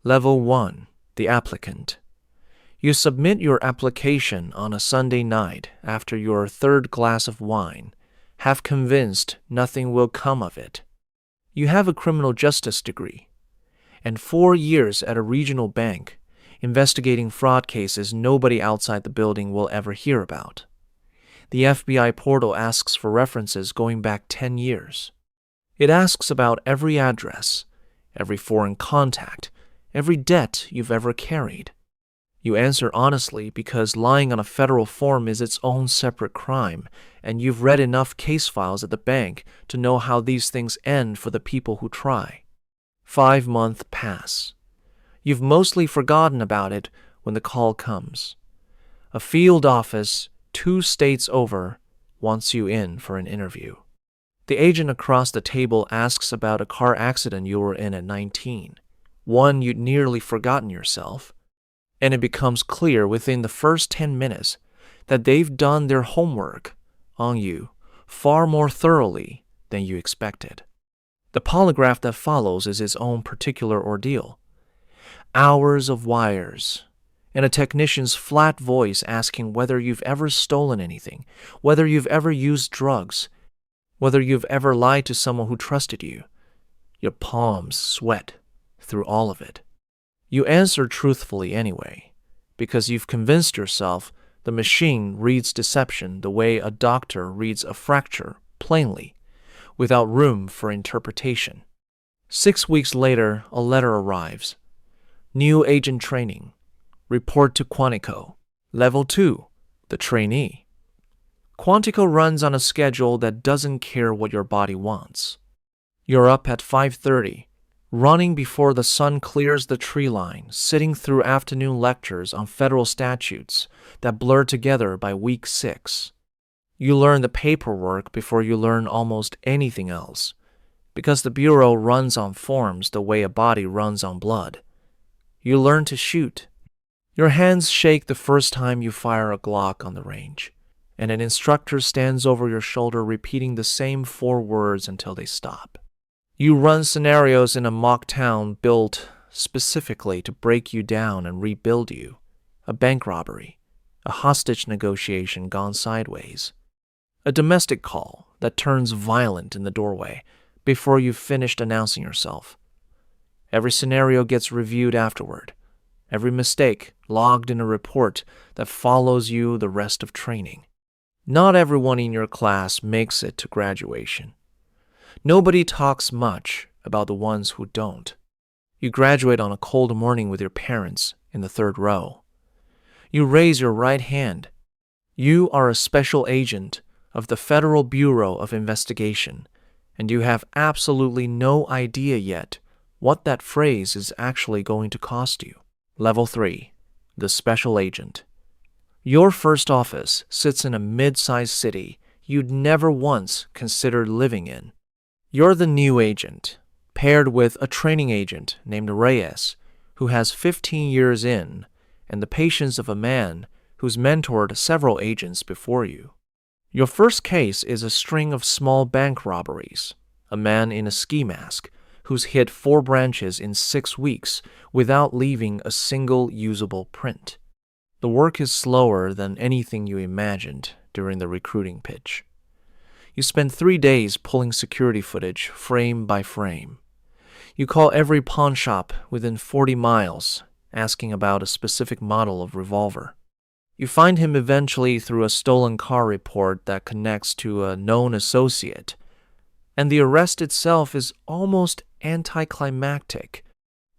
Level 1. The Applicant. You submit your application on a Sunday night after your third glass of wine, half convinced nothing will come of it. You have a criminal justice degree and 4 years at a regional bank investigating fraud cases nobody outside the building will ever hear about. The FBI portal asks for references going back 10 years. It asks about every address, every foreign contact, every debt you've ever carried. You answer honestly because lying on a federal form is its own separate crime, and you've read enough case files at the bank to know how these things end for the people who try. 5 months pass. You've mostly forgotten about it when the call comes. A field office 2 states over wants you in for an interview. The agent across the table asks about a car accident you were in at 19, one you'd nearly forgotten yourself, and it becomes clear within the first 10 minutes that they've done their homework on you far more thoroughly than you expected. The polygraph that follows is its own particular ordeal. Hours of wires, and a technician's flat voice asking whether you've ever stolen anything, whether you've ever used drugs, whether you've ever lied to someone who trusted you. Your palms sweat through all of it. You answer truthfully anyway, because you've convinced yourself the machine reads deception the way a doctor reads a fracture plainly, without room for interpretation. 6 weeks later, a letter arrives. New agent training. Report to Quantico. Level 2. The Trainee. Quantico runs on a schedule that doesn't care what your body wants. You're up at 5:30, running before the sun clears the tree line, sitting through afternoon lectures on federal statutes that blur together by week 6. You learn the paperwork before you learn almost anything else, because the bureau runs on forms the way a body runs on blood. You learn to shoot. Your hands shake the first time you fire a Glock on the range, and an instructor stands over your shoulder repeating the same 4 words until they stop. You run scenarios in a mock town built specifically to break you down and rebuild you. A bank robbery, a hostage negotiation gone sideways, a domestic call that turns violent in the doorway before you've finished announcing yourself. Every scenario gets reviewed afterward, every mistake logged in a report that follows you the rest of training. Not everyone in your class makes it to graduation. Nobody talks much about the ones who don't. You graduate on a cold morning with your parents in the 3rd row. You raise your right hand. You are a special agent of the Federal Bureau of Investigation, and you have absolutely no idea yet what that phrase is actually going to cost you. Level 3. The Special Agent. Your first office sits in a mid-sized city you'd never once considered living in. You're the new agent, paired with a training agent named Reyes, who has 15 years in, and the patience of a man who's mentored several agents before you. Your first case is a string of small bank robberies. A man in a ski mask who's hit 4 branches in 6 weeks without leaving a single usable print. The work is slower than anything you imagined during the recruiting pitch. You spend 3 days pulling security footage frame by frame. You call every pawn shop within 40 miles, asking about a specific model of revolver. You find him eventually through a stolen car report that connects to a known associate, and the arrest itself is almost anticlimactic.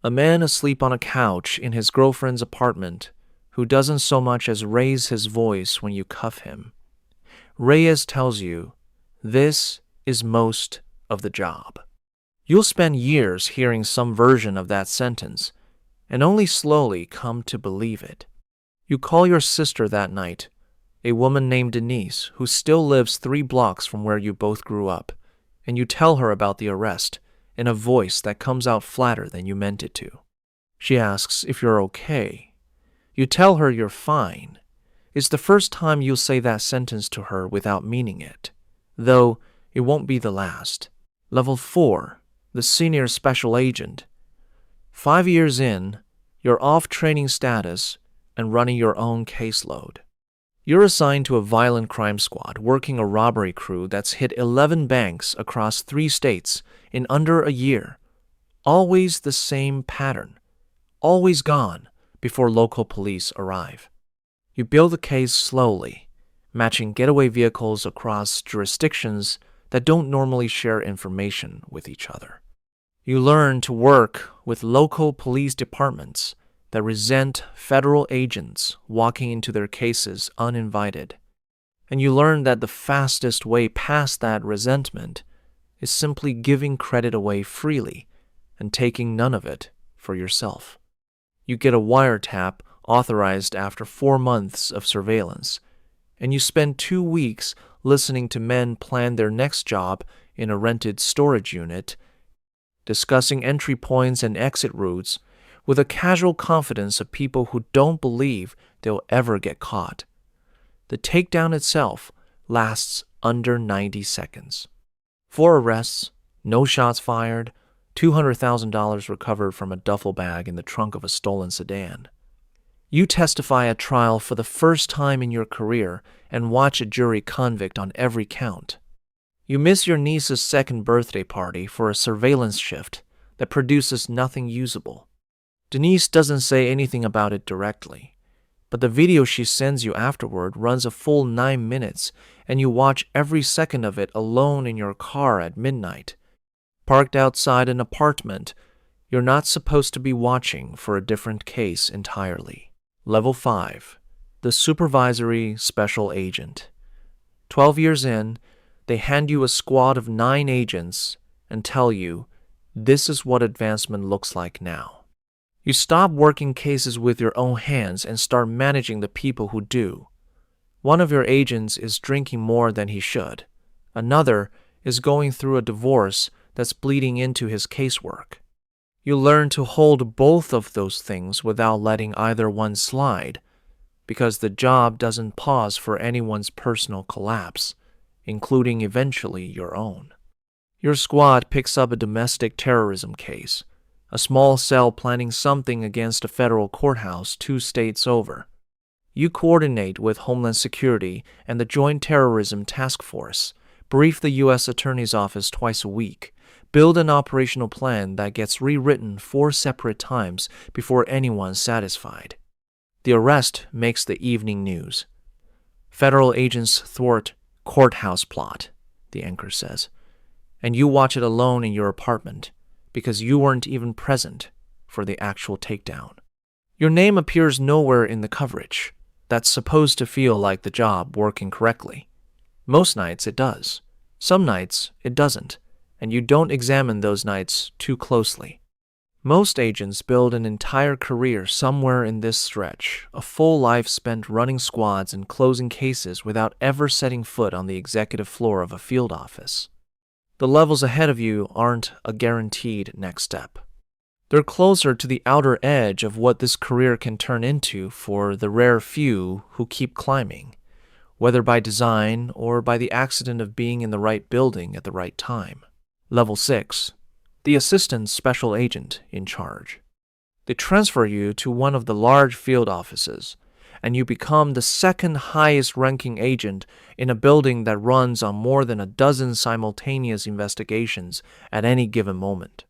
A man asleep on a couch in his girlfriend's apartment who doesn't so much as raise his voice when you cuff him. Reyes tells you, this is most of the job. You'll spend years hearing some version of that sentence and only slowly come to believe it. You call your sister that night, a woman named Denise who still lives 3 blocks from where you both grew up, and you tell her about the arrest in a voice that comes out flatter than you meant it to. She asks if you're okay. You tell her you're fine. It's the first time you'll say that sentence to her without meaning it, though it won't be the last. Level 4, the Senior Special Agent. 5 years in, you're off training status and running your own caseload. You're assigned to a violent crime squad working a robbery crew that's hit 11 banks across 3 states in under a year. Always the same pattern. Always gone before local police arrive. You build the case slowly, matching getaway vehicles across jurisdictions that don't normally share information with each other. You learn to work with local police departments that resent federal agents walking into their cases uninvited. And you learn that the fastest way past that resentment is simply giving credit away freely and taking none of it for yourself. You get a wiretap authorized after 4 months of surveillance, and you spend 2 weeks listening to men plan their next job in a rented storage unit, discussing entry points and exit routes with a casual confidence of people who don't believe they'll ever get caught. The takedown itself lasts under 90 seconds. 4 arrests, no shots fired, $200,000 recovered from a duffel bag in the trunk of a stolen sedan. You testify at trial for the first time in your career and watch a jury convict on every count. You miss your niece's 2nd birthday party for a surveillance shift that produces nothing usable. Denise doesn't say anything about it directly, but the video she sends you afterward runs a full 9 minutes, and you watch every second of it alone in your car at midnight, parked outside an apartment you're not supposed to be watching for a different case entirely. Level 5. The Supervisory Special Agent. 12 years in, they hand you a squad of 9 agents and tell you, this is what advancement looks like now. You stop working cases with your own hands and start managing the people who do. One of your agents is drinking more than he should. Another is going through a divorce that's bleeding into his casework. You learn to hold both of those things without letting either one slide, because the job doesn't pause for anyone's personal collapse, including eventually your own. Your squad picks up a domestic terrorism case, a small cell planning something against a federal courthouse 2 states over. You coordinate with Homeland Security and the Joint Terrorism Task Force, brief the U.S. Attorney's Office twice a week, build an operational plan that gets rewritten 4 separate times before anyone's satisfied. The arrest makes the evening news. Federal agents thwart courthouse plot, the anchor says, and you watch it alone in your apartment because you weren't even present for the actual takedown. Your name appears nowhere in the coverage. That's supposed to feel like the job working correctly. Most nights it does. Some nights it doesn't, and you don't examine those nights too closely. Most agents build an entire career somewhere in this stretch, a full life spent running squads and closing cases without ever setting foot on the executive floor of a field office. The levels ahead of you aren't a guaranteed next step. They're closer to the outer edge of what this career can turn into for the rare few who keep climbing, whether by design or by the accident of being in the right building at the right time. Level 6. The Assistant Special Agent in charge. They transfer you to one of the large field offices, and you become the 2nd highest ranking agent in a building that runs on more than a dozen simultaneous investigations at any given moment.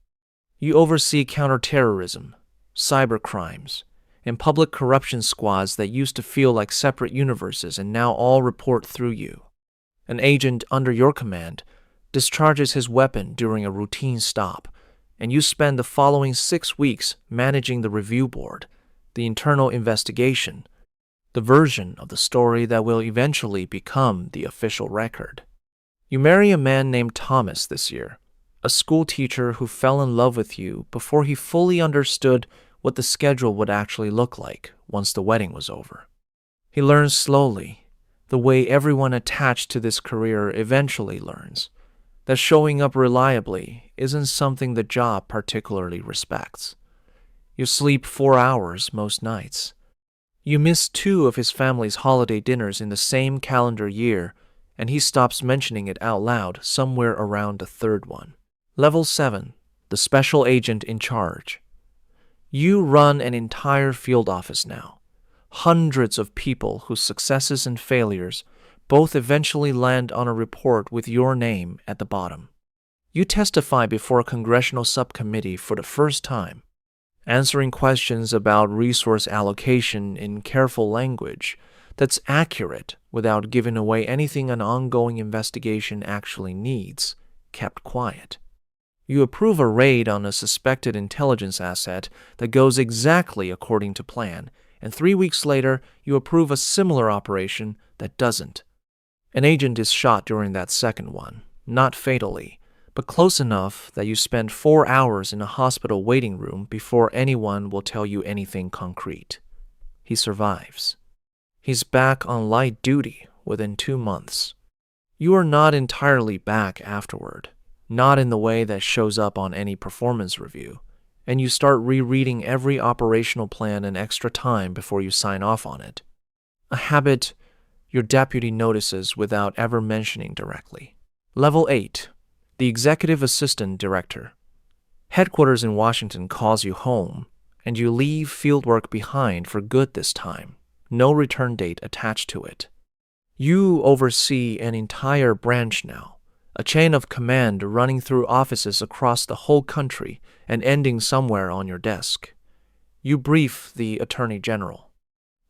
You oversee counterterrorism, cybercrimes, and public corruption squads that used to feel like separate universes and now all report through you. An agent under your command discharges his weapon during a routine stop, and you spend the following 6 weeks managing the review board, the internal investigation, the version of the story that will eventually become the official record. You marry a man named Thomas this year, a school teacher who fell in love with you before he fully understood what the schedule would actually look like once the wedding was over. He learns slowly, the way everyone attached to this career eventually learns, that showing up reliably isn't something the job particularly respects. You sleep 4 hours most nights. You miss 2 of his family's holiday dinners in the same calendar year, and he stops mentioning it out loud somewhere around the 3rd one. Level 7. The Special Agent in charge. You run an entire field office now. Hundreds of people whose successes and failures both eventually land on a report with your name at the bottom. You testify before a congressional subcommittee for the first time, answering questions about resource allocation in careful language that's accurate without giving away anything an ongoing investigation actually needs, kept quiet. You approve a raid on a suspected intelligence asset that goes exactly according to plan, and 3 weeks later, you approve a similar operation that doesn't. An agent is shot during that second one, not fatally, but close enough that you spend 4 hours in a hospital waiting room before anyone will tell you anything concrete. He survives. He's back on light duty within 2 months. You are not entirely back afterward, not in the way that shows up on any performance review, and you start rereading every operational plan an extra time before you sign off on it. A habit your deputy notices without ever mentioning directly. Level 8. The Executive Assistant Director. Headquarters in Washington calls you home, and you leave fieldwork behind for good this time. No return date attached to it. You oversee an entire branch now, a chain of command running through offices across the whole country and ending somewhere on your desk. You brief the Attorney General.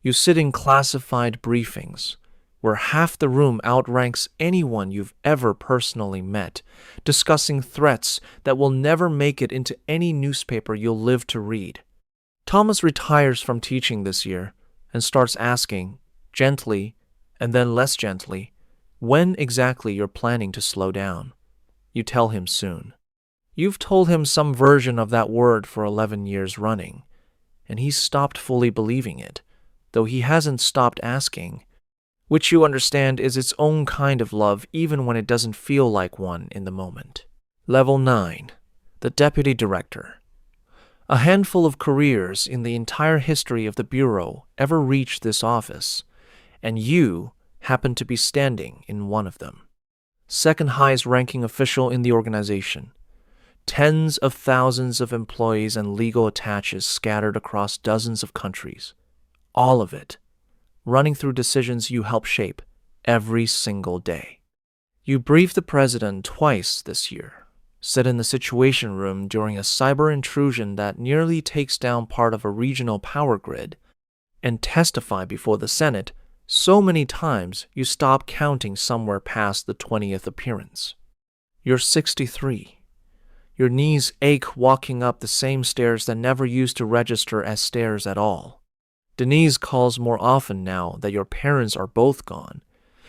You sit in classified briefings, where half the room outranks anyone you've ever personally met, discussing threats that will never make it into any newspaper you'll live to read. Thomas retires from teaching this year and starts asking, gently and then less gently, when exactly you're planning to slow down. You tell him soon. You've told him some version of that word for 11 years running, and he's stopped fully believing it, though he hasn't stopped asking, which you understand is its own kind of love even when it doesn't feel like one in the moment. Level 9. The Deputy Director. A handful of careers in the entire history of the Bureau ever reached this office, and you happen to be standing in one of them. Second highest ranking official in the organization. Tens of thousands of employees and legal attaches scattered across dozens of countries. All of it running through decisions you help shape every single day. You briefed the president twice this year, sit in the Situation Room during a cyber intrusion that nearly takes down part of a regional power grid, and testify before the Senate so many times you stop counting somewhere past the 20th appearance. You're 63. Your knees ache walking up the same stairs that never used to register as stairs at all. Denise calls more often now that your parents are both gone,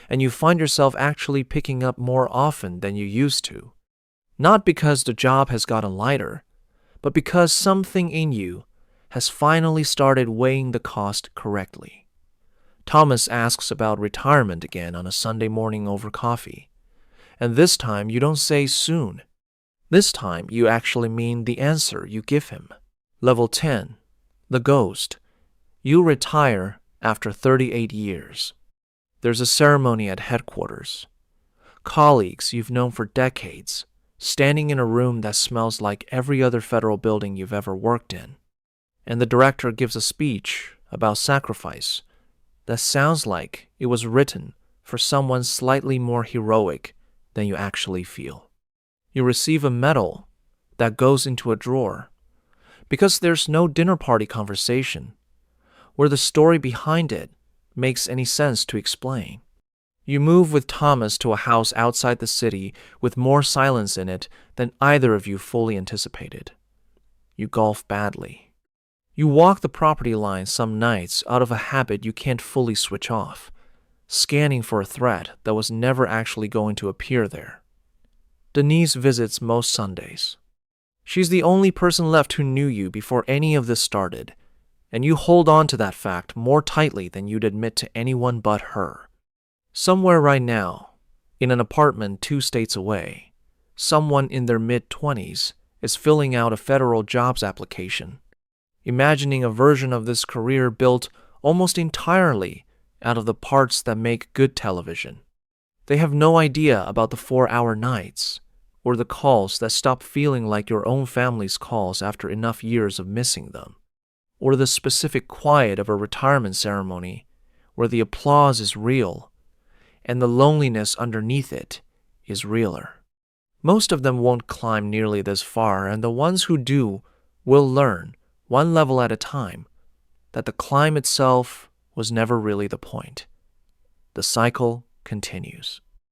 and you find yourself actually picking up more often than you used to. Not because the job has gotten lighter, but because something in you has finally started weighing the cost correctly. Thomas asks about retirement again on a Sunday morning over coffee, and this time you don't say soon. This time you actually mean the answer you give him. Level 10. The Ghost. You retire after 38 years. There's a ceremony at headquarters. Colleagues you've known for decades, standing in a room that smells like every other federal building you've ever worked in. And the director gives a speech about sacrifice that sounds like it was written for someone slightly more heroic than you actually feel. You receive a medal that goes into a drawer because there's no dinner party conversation where the story behind it makes any sense to explain. You move with Thomas to a house outside the city with more silence in it than either of you fully anticipated. You golf badly. You walk the property line some nights out of a habit you can't fully switch off, scanning for a threat that was never actually going to appear there. Denise visits most Sundays. She's the only person left who knew you before any of this started, and you hold on to that fact more tightly than you'd admit to anyone but her. Somewhere right now, in an apartment 2 states away, someone in their mid-20s is filling out a federal jobs application, imagining a version of this career built almost entirely out of the parts that make good television. They have no idea about the 4-hour nights or the calls that stop feeling like your own family's calls after enough years of missing them. or the specific quiet of a retirement ceremony where the applause is real and the loneliness underneath it is realer. Most of them won't climb nearly this far, and the ones who do will learn, one level at a time, that the climb itself was never really the point. The cycle continues.